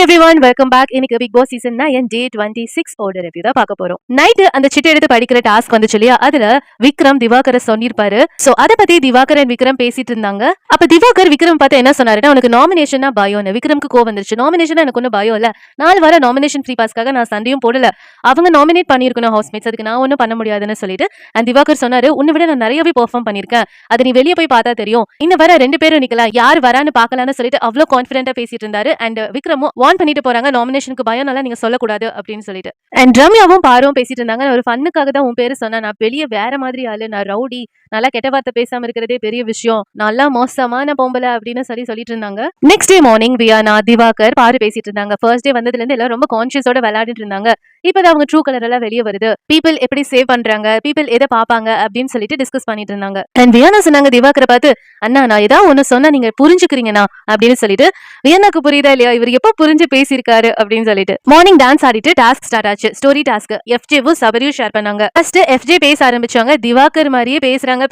everyone, welcome back. இன்னைக்கு big Boss season 9 டே 26 ஓட review தான் பார்க்க போறோம். நைட் அந்த சிட் எடுத்து படிக்கிற டாஸ்க் வந்துச்சு இல்லையா, அதுல விக்ரம் திவாகர் சொல்லிருப்பாரு. சோ அத பத்தி திவாகர் அண்ட் விக்ரம் பேசிட்டு இருந்தாங்க. அப்ப திவாகர் விக்ரம் பார்த்து என்ன சொன்னாருன்னா, உனக்கு நாமினேஷனா பயம். விக்ரம்க்கு கோவம் வந்துருச்சு. நாமினேஷன் எனக்கு ஒன்னும் பயம் இல்ல, 4 வாரம் நாமினேஷன் ஃப்ரீ பாஸ்க்காக நான் சண்டையும் போடல. அவங்க நாமினேட் பண்ணிருக்கணும் ஹவுஸ்மேட்ஸ், அதுக்கு நான் ஒன்னும் பண்ண முடியாதுன்னு சொல்லிட்டு அண்ட் திவாகர் சொன்னாரு, உன்னை விட நான் நிறையவே பெர்ஃபார்ம் பண்ணிருக்கேன், அது நீ வெளியே போய் பார்த்தா தெரியும். இன்னும் வர 2 பேரும் நிக்கலாம், யார் வரான்னு பாக்கலாம்னு சொல்லிட்டு அவ்வளவு கான்பிடென்ட்டா பேசிட்டு இருந்தாரு. அண்ட் விக்ரமும் வார்ன் பண்ணிட்டு போறாங்க, நாமினேஷனுக்கு பயம்னால நீங்க சொல்லக்கூடாது அப்படின்னு சொல்லிட்டு. அண்ட் ரம்யாவும் பாரும் பேசிட்டு இருந்தாங்க, ஒரு ஃபன்னுக்காக தான் உன் பேரு சொன்னா, நான் வெளியே வேற மாதிரி ஆளு, நான் ரவுடி, நல்லா கெட்ட வார்த்தை பேசாம இருக்கிறதே பெரிய விஷயம், நல்லா மோசமான பொம்பளை அப்படின்னு சொல்லிட்டு இருந்தாங்க. Next day morning Viana Diwakar பாரு பேசிட்டு இருந்தாங்க. ஃபர்ஸ்ட் டே வந்ததுல இருந்து எல்லாரும் ரொம்ப கான்சியஸோட விளையாடிட்டு இருந்தாங்க. இப்பதான் அவங்க ட்ரூ கலர் எல்லாம் வெளியே வருது, பீப்பிள் எப்படி சேவ் பண்றாங்க, பீப்பிள் எதை பாப்பாங்க அப்படின்னு சொல்லிட்டு டிஸ்கஸ் பண்ணிட்டு இருந்தாங்க. அண்ட் வியானா சொன்னாங்க திவாகரை பார்த்து, அண்ணா நான் ஏதாவது ஒண்ணு சொன்னா நீங்க புரிஞ்சுக்கிறீங்கண்ணா அப்படின்னு சொல்லிட்டு. வியானாக்கு புரியுதா இல்லையா இவர் எப்ப புரிஞ்சு பேசியிருக்காரு அப்படின்னு சொல்லிட்டு. மார்னிங் டான்ஸ் ஆடிட்டு டாஸ்க் ஸ்டார்ட் ஆச்சு. ஸ்டோரி டாஸ்க் எஃப்ஜேவும் சபரியும் ஷேர் பண்ணாங்க. ஃபர்ஸ்ட் எஃப்ஜே பேச ஆரம்பிச்சாங்க. திவாகர் மாதிரியே பேசுறாங்க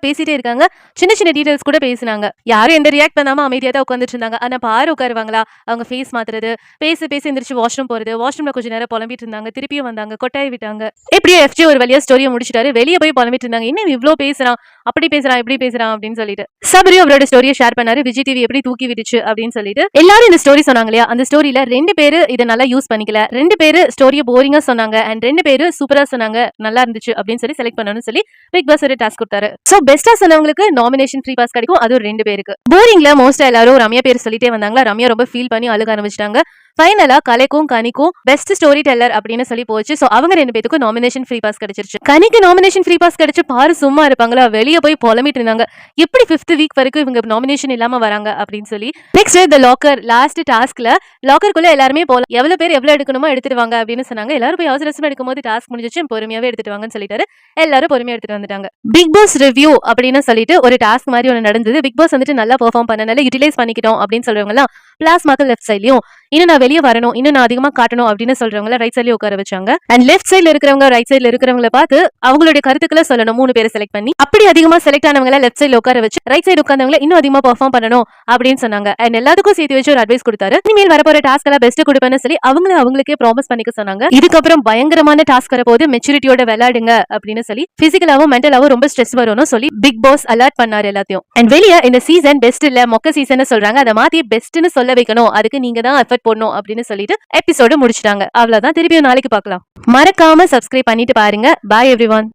பேசிட்டே இருக்காங்க. சின்ன சின்ன டீடைல்ஸ் கூட பேசினாங்க. யாரும் எந்த ரியாக்ட் பண்ணாம அமைதியா தான் உட்காந்துட்டு இருந்தாங்க. ஆனா பாரு உட்காருவாங்களா, அவங்க ஃபேஸ் மாத்துறது, பேசி எந்திரிச்சு வாஷ்ரூம் போறது, வாஷ்ரூம்ல கொஞ்ச நேரம் புலம்பிட்டு இருந்தாங்க, திருப்பியும் வந்தாங்க, கொட்டாய் விட்டாங்க. எப்படியோ எஃப்ஜே ஒரு வழியா ஸ்டோரியை முடிச்சிட்டாரு. வெளியே போய் புலம்பிட்டு இருந்தாங்க, இன்னும் இவ்வளவு பேசுறான், அப்படி பேசுறான் இப்படி பேசுறான் அப்படின்னு சொல்லிட்டு. சபரி அவரோட ஸ்டோரியை ஷேர் பண்ணாரு, விஜய் டிவி எப்படி தூக்கி விட்டுச்சு அப்படின்னு சொல்லிட்டு. எல்லாரும் இந்த ஸ்டோரி சொன்னாங்க இல்லையா, அந்த ஸ்டோரியில 2 பேரு இதை நல்லா யூஸ் பண்ணிக்கல, 2 பேரு ஸ்டோரியை போரிங்கா சொன்னாங்க, அண்ட் 2 பேரு சூப்பரா சொன்னாங்க, நல்லா இருந்துச்சு அப்படின்னு சொல்லி செலக்ட் பண்ணணும்னு சொல்லி பிக் பாஸ் ஒரு டாஸ்க் கொடுத்தாரு. சோ பெஸ்டா சொன்னவங்களுக்கு நாமினேஷன் ஃப்ரீ பாஸ் கிடைக்கும், அது 2 பேருக்கு. போரிங்ல மோஸ்டா எல்லாரும் ரம்யா பேர் சொல்லிட்டே வந்தாங்களா, ரம்யா ரொம்ப ஃபீல் பண்ணி அழுக ஆரம்பிச்சிட்டாங்க. ஃபைனலா கலைக்கும் கனிக்கும் பெஸ்ட் ஸ்டோரி டெல்லர் அப்படின்னு சொல்லி போச்சு. சோ அவங்க 2 பேத்துக்கும் நாமினேஷன் ஃப்ரீ பாஸ் கிடைச்சிருச்சு. கனிக்கு நாமினேஷன் ஃப்ரீ பாஸ் கிடைச்சு பாரு சும்மா இருப்பாங்களா, வெளியே போய் புலம்பிட்டு இருந்தாங்க, எப்படி 5th வீக் வரைக்கும் இவங்க நாமினேஷன் இல்லாம வராங்க அப்படின்னு சொல்லி. நெக்ஸ்ட் தி லாக்கர் லாஸ்ட் டாஸ்க்ல லாக்கருக்குள்ள எல்லாருமே போல, எவ்வளவு பேர் எவ்வளவு எடுக்கணுமோ எடுத்துட்டு வாங்க அப்படின்னு சொன்னாங்க. எல்லாரும் போய் அவசரமா எடுக்கும்போது டாஸ்க் முடிஞ்சிச்சு, பொறுமையாவே எடுத்துட்டு வாங்கன்னு சொல்லிட்டாரு. எல்லாரும் பொறுமையா எடுத்துட்டு வந்துட்டாங்க. பிக் பாஸ் ரிவ்யூ அப்படின்னு சொல்லிட்டு ஒரு டாஸ்க் மாதிரி ஒன்று நடந்தது. பிக் பாஸ் வந்துட்டு நல்லா பெர்ஃபார்ம் பண்ணனால யூட்டிலைஸ் பண்ணிக்கிட்டோம் அப்படின்னு சொல்றவங்க பிளாஸ்மாக்கு லெஃப்ட் சைட்லயும், இன்னும் நான் வெளியே வரணும், இன்னும் நான் அதிகமா காட்டணும் அப்படின்னு சொல்றவங்க ரைட் சைட்லயும் உட்கார வச்சாங்க. அண்ட் லெஃப்ட் சைட்ல இருக்கிறவங்க ரைட் சைட்ல இருக்கிறவங்களை பார்த்து அவங்களுடைய கருத்துக்களை சொல்லணும். 3 பேரை செலக்ட் பண்ணி, அப்படி அதிகமா செலக்ட் ஆனவங்களை லெஃப்ட் சைட்ல உட்கார வச்சு ரைட் சைடு உட்கார்ந்தவங்களை இன்னும் அதிகமா பெர்ஃபார்ம் பண்ணணும் அப்படின்னு சொன்னாங்க. அண்ட் எல்லாத்துக்கும் சேர்த்து வச்சு ஒரு அட்வைஸ் கொடுத்தாரு. இனிமேல் வரப்போற டாஸ்க் எல்லாம் பெஸ்ட் கொடுப்பேன்னு சொல்லி அவங்களுக்கே ப்ராமிஸ் பண்ணிக்க சொன்னாங்க. இதுக்கப்புறம் பயங்கரமான டாஸ்க் வரப்போது, மெச்சூரிட்டியோட விளையாடுங்க அப்படின்னு சொல்லி, பிசிக்கலாவும் மென்டலாவும் ரொம்ப ஸ்ட்ரெஸ் வரும்னு சொல்லி பிக் பாஸ் அலர்ட் பண்ணாரு எல்லாத்தையும். அண்ட் வெளியே இந்த சீசன் பெஸ்ட் இல்ல, மொக்க சீசன் சொல்றாங்க, அதை மாத்தி பெஸ்ட்னு சொல்ல வைக்கணும், அதுக்கு நீங்க தான் எஃபர்ட் போடணும் அப்படின்னு சொல்லிட்டு எபிசோடு முடிச்சிட்டாங்க. அவ்வளவுதான், திருப்பியும் நாளைக்கு பார்க்கலாம். மறக்காம சப்ஸ்கிரைப் பண்ணிட்டு பாருங்க. பாய் எவ்ரிவன்.